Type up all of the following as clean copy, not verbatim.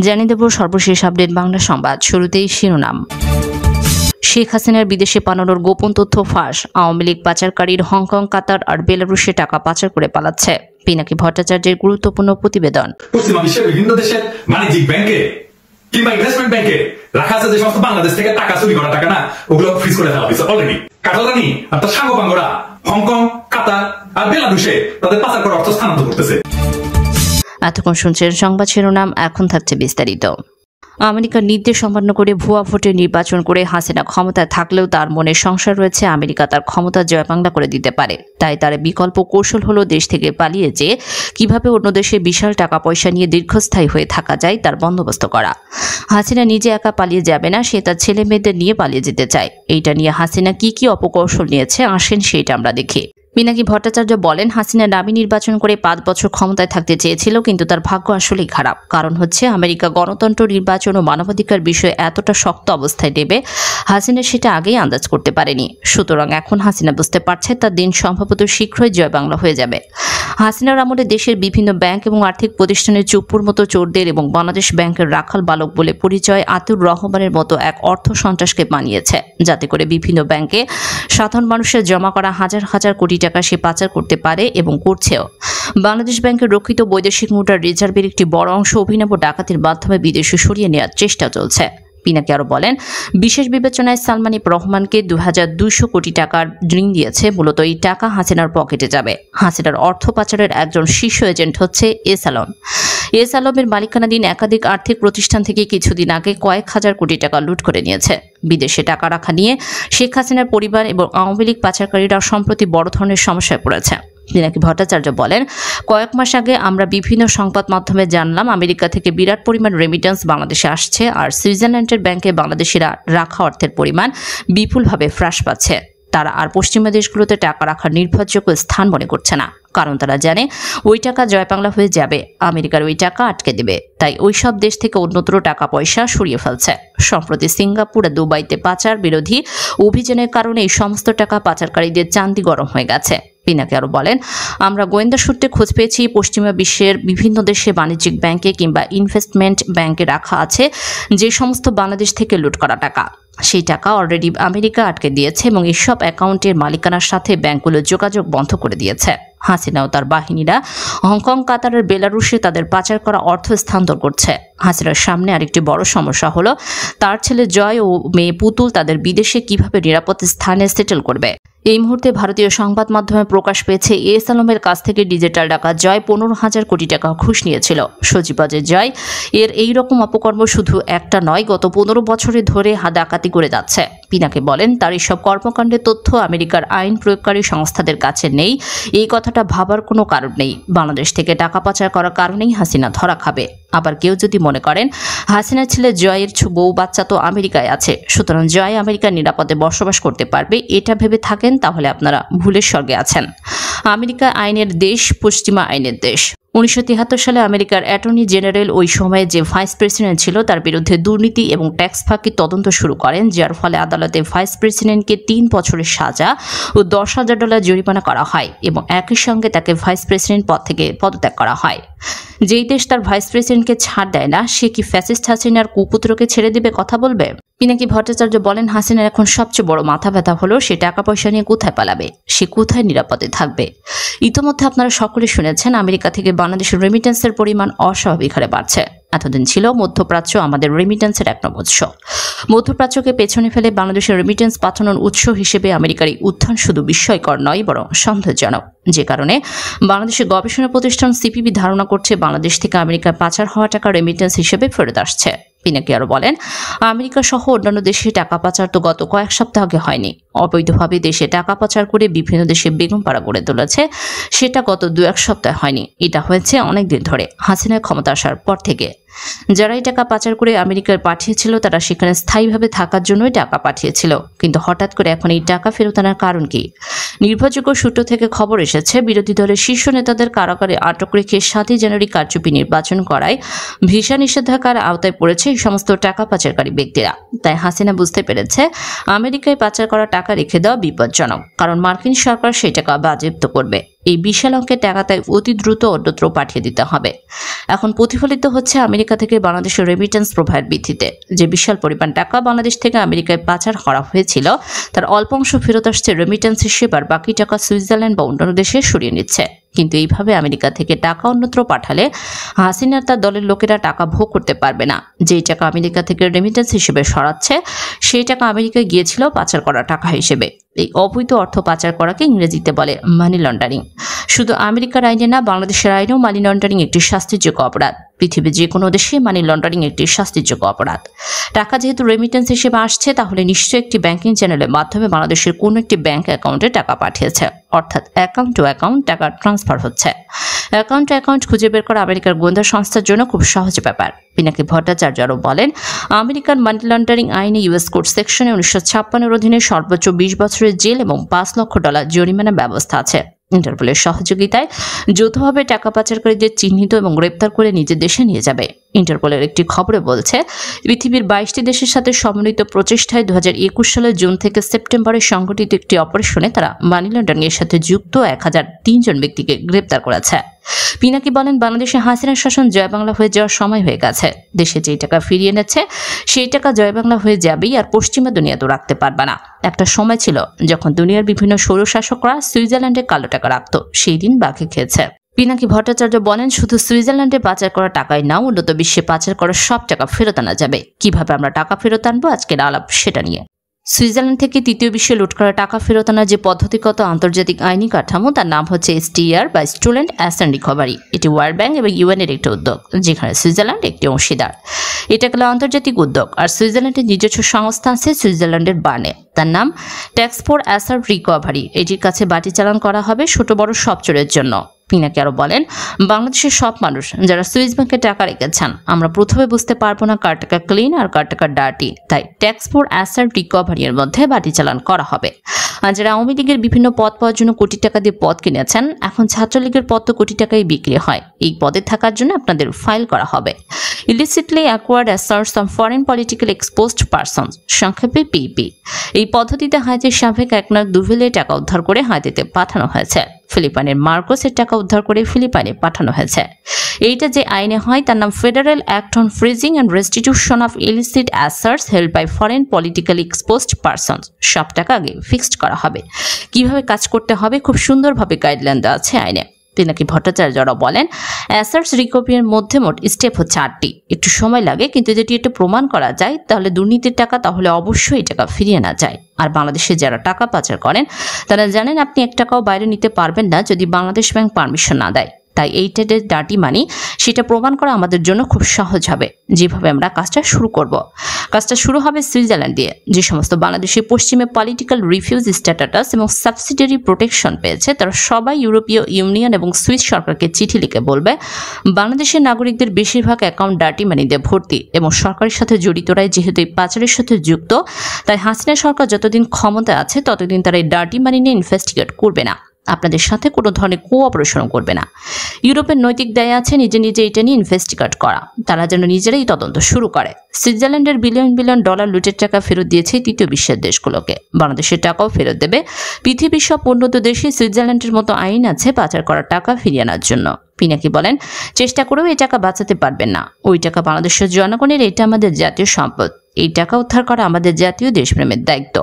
জানিয়ে দেব সর্বশেষ আপডেট বাংলা সংবাদ। শুরুতেই শিরোনাম। শেখ হাসিনার বিদেশে পালানোর গোপন তথ্য ফাঁস। আওয়ামী লীগ পাচারকারীর হংকং, কাতার আর বেলারুশে টাকা পাচার করে পালাচ্ছে। পিনাকি ভট্টাচার্যের গুরুত্বপূর্ণ প্রতিবেদন। পশ্চিমা বিশ্বের বিভিন্ন দেশের বাণিজ্যিক ব্যাংকে কিংবা ইনভেস্টমেন্ট ব্যাংকে রাখা আছে যে সমস্ত বাংলাদেশ থেকে টাকা চুরি করা টাকা না, ওগুলো ফ্রিজ করে দেওয়া হয়েছে অলরেডি। কাটালানি আর তার সাঙ্গপাঙ্গরা হংকং, কাতার আর বেলারুশে তাদের পাচার করা অর্থ স্থানান্তর করতেছে। এতক্ষণ শুনছেন সংবাদ শিরোনাম, এখন থাকছে বিস্তারিত। আমেরিকার নির্দেশ অমান্য করে ভুয়া ভোটে নির্বাচন করে হাসিনা ক্ষমতায় থাকলেও তার মনে সংশয় রয়েছে আমেরিকা তার ক্ষমতা জয়বাংলা করে দিতে পারে। তাই তার বিকল্প কৌশল হলো দেশ থেকে পালিয়ে যে কিভাবে অন্য দেশে বিশাল টাকা পয়সা নিয়ে দীর্ঘস্থায়ী হয়ে থাকা যায় তার বন্দোবস্ত করা। হাসিনা নিজে একা পালিয়ে যাবে না, সে তার ছেলে মেয়েদের নিয়ে পালিয়ে যেতে চায়। এইটা নিয়ে হাসিনা কি কি অপকৌশল নিয়েছে আসেন সেইটা আমরা দেখি। পিনাকি ভট্টাচার্য বলেন, হাসিনা ডামি নির্বাচন করে 5 বছর ক্ষমতায় থাকতে চেয়েছিল, কিন্তু তার ভাগ্য আসলেই খারাপ। কারণ হচ্ছে আমেরিকা গণতন্ত্র, নির্বাচন ও মানবাধিকার বিষয়ে এতটা শক্ত অবস্থায় নেবে হাসিনা সেটা আগেই আন্দাজ করতে পারেনি। সুতরাং এখন হাসিনা বুঝতে পারছে তার দিন সম্ভবত শীঘ্রই জয় বাংলা হয়ে যাবে। হাসিনার আমলে দেশের বিভিন্ন ব্যাংক এবং আর্থিক প্রতিষ্ঠানের চুপ্পুর মতো চোরদের এবং বাংলাদেশ ব্যাংকের রাখাল বালক বলে পরিচয় আতিউর রহমানের মতো এক অর্থ সন্ত্রাসকে বানিয়েছে, যাতে করে বিভিন্ন ব্যাংকে সাধারণ মানুষের জমা করা হাজার হাজার কোটি টাকা সে পাচার করতে পারে এবং করছেও। বাংলাদেশ ব্যাংকের রক্ষিত বৈদেশিক মুদ্রার রিজার্ভের একটি বড় অংশ অভিনব ডাকাতির মাধ্যমে বিদেশে সরিয়ে নেওয়ার চেষ্টা চলছে। পিনাকি আরো বলেন, বিশেষ বিবেচনায় সালমান এফ রহমানকে 2200 কোটি টাকার ঋণ দিয়েছে। মূলত এই টাকা হাসিনার পকেটে যাবে। হাসিনার অর্থ পাচারের একজন শীর্ষ এজেন্ট হচ্ছে এস আলম। এস আলমের মালিকানাধীন একাধিক আর্থিক প্রতিষ্ঠান থেকে কিছুদিন আগে কয়েক হাজার কোটি টাকা লুট করে নিয়েছে। বিদেশে টাকা রাখা নিয়ে শেখ হাসিনার পরিবার এবং আওয়ামী লীগ পাচারকারীরা সম্প্রতি বড় ধরনের সমস্যায় পড়েছে। পিনাকি ভট্টাচার্য বলেন, কয়েক মাস আগে আমরা বিভিন্ন সংবাদ মাধ্যমে জানলাম আমেরিকা থেকে বিরাট পরিমাণ রেমিটেন্স বাংলাদেশে আসছে, আর সুইজারল্যান্ডের ব্যাংকে বাংলাদেশিরা রাখা অর্থের পরিমাণ বিপুলভাবে হ্রাস পাচ্ছে। তারা আর পশ্চিমা দেশগুলোতে টাকা রাখার নির্ভরযোগ্য স্থান মনে করছে না, কারণ তারা জানে ওই টাকা জয় বাংলা হয়ে যাবে, আমেরিকার ওই টাকা আটকে দেবে। তাই ওই সব দেশ থেকে অন্যত্র টাকা পয়সা সরিয়ে ফেলছে। সম্প্রতি সিঙ্গাপুর ও দুবাইতে পাচার বিরোধী অভিযানের কারণে এই সমস্ত টাকা পাচারকারীদের চান্দি গরম হয়ে গেছে। পিনাকি আরো বলেন, আমরা গোয়েন্দা সূত্রে খোঁজ পেয়েছি পশ্চিমা বিশ্বের বিভিন্ন দেশে বাণিজ্যিক ব্যাংকে কিংবা ইনভেস্টমেন্ট ব্যাংকে রাখা আছে যে সমস্ত বাংলাদেশ থেকে লুট করা টাকা। সেই টাকা অলরেডি আমেরিকা আটকে দিয়েছে এবং এইসব অ্যাকাউন্টের মালিকানার সাথে ব্যাংকগুলো যোগাযোগ বন্ধ করে দিয়েছে। হাসিনা ও তার বাহিনীরা হংকং, কাতার আর বেলারুশে তাদের পাচার করা অর্থ স্থানান্তর করছে। হাসিনার সামনে আরেকটি বড় সমস্যা হলো তার ছেলে জয় ও মেয়ে পুতুল তাদের বিদেশে কিভাবে নিরাপদ স্থানে সেটেল করবে। এই মুহূর্তে ভারতীয় সংবাদ মাধ্যমে প্রকাশ পেয়েছে এস আলমের কাছ থেকে ডিজিটাল ডাকাত জয় 15,000 কোটি টাকা ঘুষ নিয়েছিল। সজীবাজের জয় এর এই রকম অপকর্ম শুধু একটা নয়, গত 15 বছরে ধরে ডাকাতি করে যাচ্ছে। পিনাকি বলেন, তার এইসব কর্মকাণ্ডের তথ্য আমেরিকার আইন প্রয়োগকারী সংস্থাদের কাছে নেই, এই কথাটা ভাবার কোনো কারণ নেই। বাংলাদেশ থেকে টাকা পাচার করার কারণেই হাসিনা ধরা খাবে। আবার কেউ যদি মনে করেন হাসিনার ছেলে জয়ের বউ বাচ্চা তো আমেরিকায় আছে, সুতরাং জয় আমেরিকার নিরাপদে বসবাস করতে পারবে, এটা ভেবে থাকেন, তাহলে আপনারা ভুলের স্বর্গে আছেন। আমেরিকা আইনের দেশ, পশ্চিমা আইনের দেশ। 1973 সালে আমেরিকার অ্যাটর্নি জেনারেল ওই সময়ে যে ভাইস প্রেসিডেন্ট ছিল তার বিরুদ্ধে দুর্নীতি এবং ট্যাক্স ফাঁকির তদন্ত শুরু করেন, যার ফলে আদালতে ভাইস প্রেসিডেন্টকে 3 বছরের সাজা ও $10,000 জরিমানা করা হয় এবং একই সঙ্গে তাকে ভাইস প্রেসিডেন্ট পদ থেকে পদত্যাগ করা হয়। যেই দেশ তার ভাইস প্রেসিডেন্টকে ছাড় দেয় না, সে কি ফ্যাসিস্ট হাসিনার কুপুত্রকে ছেড়ে দেবে কথা বলবে? পিনাকি ভট্টাচার্য বলেন, হাসিনার এখন সবচেয়ে বড় মাথা ব্যথা হলো সে টাকা পয়সা নিয়ে কোথায় পালাবে, সে কোথায় নিরাপদে থাকবে। ইতোমধ্যে আপনারা সকলে শুনেছেন আমেরিকা থেকে বাংলাদেশের রেমিটেন্সের পরিমাণ অস্বাভাবিক হারে বাড়ছে। এতদিন ছিল মধ্যপ্রাচ্য আমাদের রেমিটেন্সের এক নম্বর উৎস। মধ্যপ্রাচ্যকে পেছনে ফেলে বাংলাদেশের রেমিটেন্স পাঠানোর উৎস হিসেবে আমেরিকার এই উত্থান শুধু বিস্ময়কর নয়, বরং সন্দেহজনক। যে কারণে বাংলাদেশের গবেষণা প্রতিষ্ঠান সিপিবি ধারণা করছে বাংলাদেশ থেকে আমেরিকায় পাচার হওয়া টাকা রেমিটেন্স হিসেবে ফেরত আসছে। পিনাকি আরো বলেন, আমেরিকা সহ অন্যান্য দেশে টাকা পাচার তো গত কয়েক সপ্তাহ আগে হয়নি। অবৈধভাবে দেশে টাকা পাচার করে বিভিন্ন দেশে বেগম পাড়া গড়ে তুলেছে, সেটা গত 2-1 সপ্তাহ হয়নি, এটা হয়েছে অনেকদিন ধরে, হাসিনার ক্ষমতা আসার পর থেকে। যারা এই টাকা পাচার করে আমেরিকায় পাঠিয়েছিল তারা সেখানে স্থায়ীভাবে থাকার জন্যই টাকা পাঠিয়েছিল, কিন্তু হঠাৎ করে এখন এই টাকা ফেরত আনার কারণ কি? নির্ভরযোগ্য সূত্র থেকে খবর এসেছে বিরোধী দলের শীর্ষ নেতাদের কারাগারে আটক রেখে 7 জানুয়ারি কারচুপি নির্বাচন করায় ভিসা নিষেধাজ্ঞার আওতায় পড়েছে এই সমস্ত টাকা পাচারকারী ব্যক্তিরা। তাই হাসিনা বুঝতে পেরেছে আমেরিকায় পাচার করা টাকা রেখে দেওয়া বিপজ্জনক, কারণ মার্কিন সরকার সেই টাকা বাজেয়াপ্ত করবে। এই বিশাল অঙ্কের টাকা তাই অতি দ্রুত অন্যত্র পাঠিয়ে দিতে হবে। এখন প্রতিফলিত হচ্ছে আমেরিকা থেকে বাংলাদেশের রেমিটেন্স প্রোভাইড বৃদ্ধিতে। যে বিশাল পরিমাণ টাকা বাংলাদেশ থেকে আমেরিকায় পাচার করা হয়েছিল তার অল্প অংশ ফেরত আসছে রেমিটেন্স হিসেবে, আর বাকি টাকা সুইজারল্যান্ড বা অন্যান্য দেশে সরিয়ে নিচ্ছে। কিন্তু এইভাবে আমেরিকা থেকে টাকা অন্যত্র পাঠালে হাসিনার তার দলের লোকেরা টাকা ভোগ করতে পারবে না। যেই টাকা আমেরিকা থেকে রেমিটেন্স হিসেবে সরাচ্ছে সেই টাকা আমেরিকায় গিয়েছিল পাচার করা টাকা হিসেবে। এই অবৈধ অর্থ পাচার করাকে ইংরেজিতে বলে মানি লন্ডারিং। শুধু আমেরিকার আইনে না, বাংলাদেশের আইনেও মানি লন্ডারিং একটি শাস্তিযোগ্য অপরাধ। পৃথিবীর যে কোনো দেশে মানি লন্ডারিং একটি শাস্তিযোগ্য অপরাধ। টাকা যেহেতু রেমিটেন্স হিসেবে আসছে, তাহলে নিশ্চয়ই একটি ব্যাংকিং চ্যানেলের মাধ্যমে বাংলাদেশের কোনো একটি ব্যাংক অ্যাকাউন্টে টাকা পাঠিয়েছে, অর্থাৎ অ্যাকাউন্ট টু অ্যাকাউন্ট টাকা ট্রান্সফার হচ্ছে। অ্যাকাউন্ট টু অ্যাকাউন্ট খুঁজে বের করা আমেরিকার গোয়েন্দা সংস্থার জন্য খুব সহজ ব্যাপার। পিনাকি ভট্টাচার্য আরও বলেন, আমেরিকান মানি লন্ডারিং আইনে ইউএস কোড সেকশনে 1956 অধীনে সর্বোচ্চ 20 বছরের জেল এবং $5 লক্ষ জরিমানা ব্যবস্থা আছে। ইন্টারপোলের সহযোগিতায় যৌথভাবে টাকা পাচারকারীদের চিহ্নিত এবং গ্রেপ্তার করে নিজের দেশে নিয়ে যাবে। ইন্টারপোলের একটি খবরে বলছে, পৃথিবীর 22টি দেশের সাথে সমন্বিত প্রচেষ্টায় 2021 সালের জুন থেকে সেপ্টেম্বরে সংঘটিত একটি অপারেশনে তারা মানি লন্ডারিং এর সাথে যুক্ত 1003 জন ব্যক্তিকে গ্রেপ্তার করেছে। পিনাকি বলেন, বাংলাদেশে হাসিনার শাসন জয় বাংলা হয়ে যাওয়ার সময় হয়ে গেছে। দেশে যেই টাকা ফিরিয়ে এনেছে সেই টাকা জয় বাংলা হয়ে যাবেই, আর পশ্চিমা দুনিয়া তো রাখতে পারবে না। একটা সময় ছিল যখন দুনিয়ার বিভিন্ন স্বৈরশাসকরা সুইজারল্যান্ডে কালো টাকা রাখত, সেই দিন বাকি খেয়েছে। পিনাকি ভট্টাচার্য বলেন, শুধু সুইজারল্যান্ডে পাচার করা টাকাই না, উন্নত বিশ্বে পাচার করা সব টাকা ফেরত আনা যাবে। কিভাবে আমরা টাকা ফেরত আনবো, আজকের আলাপ সেটা নিয়ে। সুইজারল্যান্ড থেকে তৃতীয় বিশ্বে লুট করা টাকা ফেরত আনার যে পদ্ধতিগত আন্তর্জাতিক আইনি কাঠামো, তার নাম হচ্ছে STR বা স্টুডেন্ট অ্যাসেট রিকভারি। এটি ওয়ার্ল্ড ব্যাংক এবং UN এর একটি উদ্যোগ, যেখানে সুইজারল্যান্ড একটি অংশীদার। এটা গেল আন্তর্জাতিক উদ্যোগ। আর সুইজারল্যান্ডের নিজস্ব সংস্থা আছে সুইজারল্যান্ডের বার্নে, তার নাম ট্যাক্স ফর অ্যাসেট রিকভারি। এটির কাছে বাটি চালান করা হবে ছোট বড় সব চোরের জন্য। পিনাকি আরও বলেন, বাংলাদেশের সব মানুষ যারা সুইস ব্যাংকে টাকা রেখেছেন, আমরা প্রথমে বুঝতে পারবো না কার টাকা ক্লিন আর কার টাকা ডার্টি। তাই ট্যাক্স ফর অ্যাসেট রিকভারি এর মধ্যে বাটি চালান করা হবে। আর যারা আওয়ামী লীগের বিভিন্ন পদ পাওয়ার জন্য কোটি টাকা দিয়ে পদ কিনেছেন, এখন ছাত্রলীগের পদ তো কোটি টাকায় বিক্রি হয়। এই পদে থাকার জন্য আপনাদের ফাইল করা হবে। Illicitly acquired assets on foreign political exposed persons, সংক্ষেপে পিপি। এই পদ্ধতিতে হাইতির সাবেক একনাক দুভেলে টাকা উদ্ধার করে হাইতিতে পাঠানো হয়েছে। ফিলিপাইনের মার্কোসের টাকা উদ্ধার করে ফিলিপাইনে পাঠানো হয়েছে। এইটা যে আইনে হয় তার নাম federal act on freezing and restitution of illicit assets held by foreign political exposed persons. সব টাকা আগে ফিক্সড করা হবে। কিভাবে কাজ করতে হবে খুব সুন্দরভাবে গাইডলাইন দেওয়া আছে আইনে। পিনাকি ভট্টাচার্যরা বলেন, অ্যাসার্টস রিকভারির মধ্যে মোট স্টেপ হচ্ছে 8টি। একটু সময় লাগে, কিন্তু যদি এটা প্রমাণ করা যায় তাহলে দুর্নীতির টাকা, তাহলে অবশ্যই এই টাকা ফিরিয়ে না যায়। আর বাংলাদেশে যারা টাকা পাচার করেন তারা জানেন আপনি 1 টাকাও বাইরে নিতে পারবেন না যদি বাংলাদেশ ব্যাংক পারমিশন না দেয়। তাই এই টাইপের ডার্টি মানি সেটা প্রমাণ করা আমাদের জন্য খুব সহজ হবে। যেভাবে আমরা কাজটা শুরু করব, কাজটা শুরু হবে সুইজারল্যান্ড দিয়ে। যে সমস্ত বাংলাদেশের পশ্চিমে পলিটিক্যাল রিফিউজ স্ট্যাটাস এবং সাবসিডিয়ারি প্রোটেকশন পেয়েছে, তারা সবাই ইউরোপীয় ইউনিয়ন এবং সুইস সরকারকে চিঠি লিখে বলবে, বাংলাদেশের নাগরিকদের বেশিরভাগ অ্যাকাউন্ট ডার্টি মানি দিয়ে ভর্তি এবং সরকারের সাথে জড়িতরাই যেহেতু এই পাচারের সাথে যুক্ত, তাই হাসিনা সরকার যতদিন ক্ষমতায় আছে ততদিন তারা এই ডার্টি মানি নিয়ে ইনভেস্টিগেট করবে না, আপনাদের সাথে কোনো ধরনের কোঅপারেশন করবে না। ইউরোপের নৈতিক দায় আছে নিজে নিজে এটা নিয়ে ইনভেস্টিগেট করা, তারা যেন নিজেরাই তদন্ত শুরু করে। সুইজারল্যান্ডের বিলিয়ন বিলিয়ন ডলার লুটের টাকা ফেরত দিয়েছে তৃতীয় বিশ্বের দেশগুলোকে, বাংলাদেশের টাকাও ফেরত দেবে। পৃথিবীর সব উন্নত দেশে সুইজারল্যান্ডের মতো আইন আছে পাচার করা টাকা ফিরিয়ে আনার জন্য। পিনাকি বলেন, চেষ্টা করেও এই টাকা বাঁচাতে পারবেন না। ওই টাকা বাংলাদেশের জনগণের, এটা আমাদের জাতীয় সম্পদ। এই টাকা উদ্ধার করা আমাদের জাতীয় দেশপ্রেমের দায়িত্ব।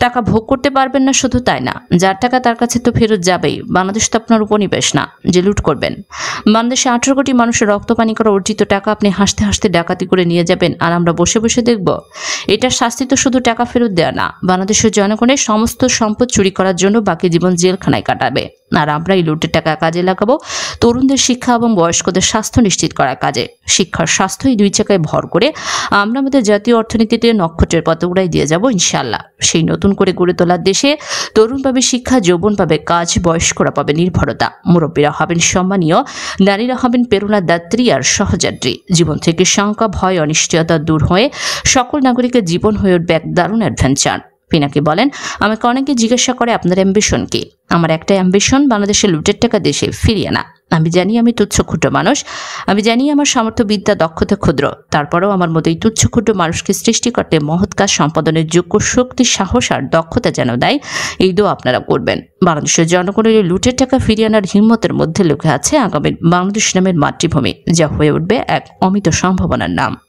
টাকা ভোগ করতে পারবেন না, শুধু তাই না, যার টাকা তার কাছে তো ফেরত যাবেই। বাংলাদেশ তো আপনার উপনিবেশ না যে লুট করবেন। বাংলাদেশে 18 কোটি মানুষের রক্ত পানি করা অর্জিত টাকা আপনি হাসতে হাসতে ডাকাতি করে নিয়ে যাবেন, আর আমরা বসে বসে দেখব। এটার শাস্তি তো শুধু টাকা ফেরত দেওয়া না, বাংলাদেশের জনগণের সমস্ত সম্পদ চুরি করার জন্য বাকি জীবন জেলখানায় কাটাবে। আর আমরা এই লুটের টাকা কাজে লাগাবো তরুণদের শিক্ষা এবং বয়স্কদের স্বাস্থ্য নিশ্চিত করার কাজে। শিক্ষার স্বাস্থ্য এই দুই জায়গায় ভর করে আমরা আমাদের জাতীয় অর্থনীতিতে নক্ষত্রের পথে উড়াই দিয়ে যাব ইনশাল্লাহ। সেই নতুন করে গড়ে তোলার দেশে তরুণ পাবে শিক্ষা, যৌবন পাবে কাজ, বয়স্করা পাবে নির্ভরতা, মুরব্বীরা হবেন সম্মানীয়, নারীরা হবেন প্রেরণাদাত্রী আর সহযাত্রী। জীবন থেকে শঙ্কা, ভয়, অনিশ্চয়তা দূর হয়ে সকল নাগরিকের জীবন হয়ে উঠবে এক দারুণ অ্যাডভেঞ্চার। পিনাকি বলেন, আমাকে অনেকে জিজ্ঞাসা করে আপনার অ্যাম্বিশন কি? আমার একটা অ্যাম্বিশন, বাংলাদেশের লুটের টাকা দেশে ফিরিয়ে আনা। আমি জানি আমি তুচ্ছ ক্ষুদ্র মানুষ, আমি জানি আমার সামর্থ্য, বিদ্যা, দক্ষতা ক্ষুদ্র। তারপরেও আমার মতো এই তুচ্ছ ক্ষুদ্র মানুষকে সৃষ্টি করতে মহৎ কাজ সম্পাদনের যোগ্য শক্তি, সাহস আর দক্ষতা যেন দেয়, এই দোয়া আপনারা করবেন। বাংলাদেশের জনগণের লুটের টাকা ফিরিয়ে আনার হিম্মতের মধ্যে লুকে আছে আগামী বাংলাদেশ নামের মাতৃভূমি, যা হয়ে উঠবে এক অমিত সম্ভাবনার নাম।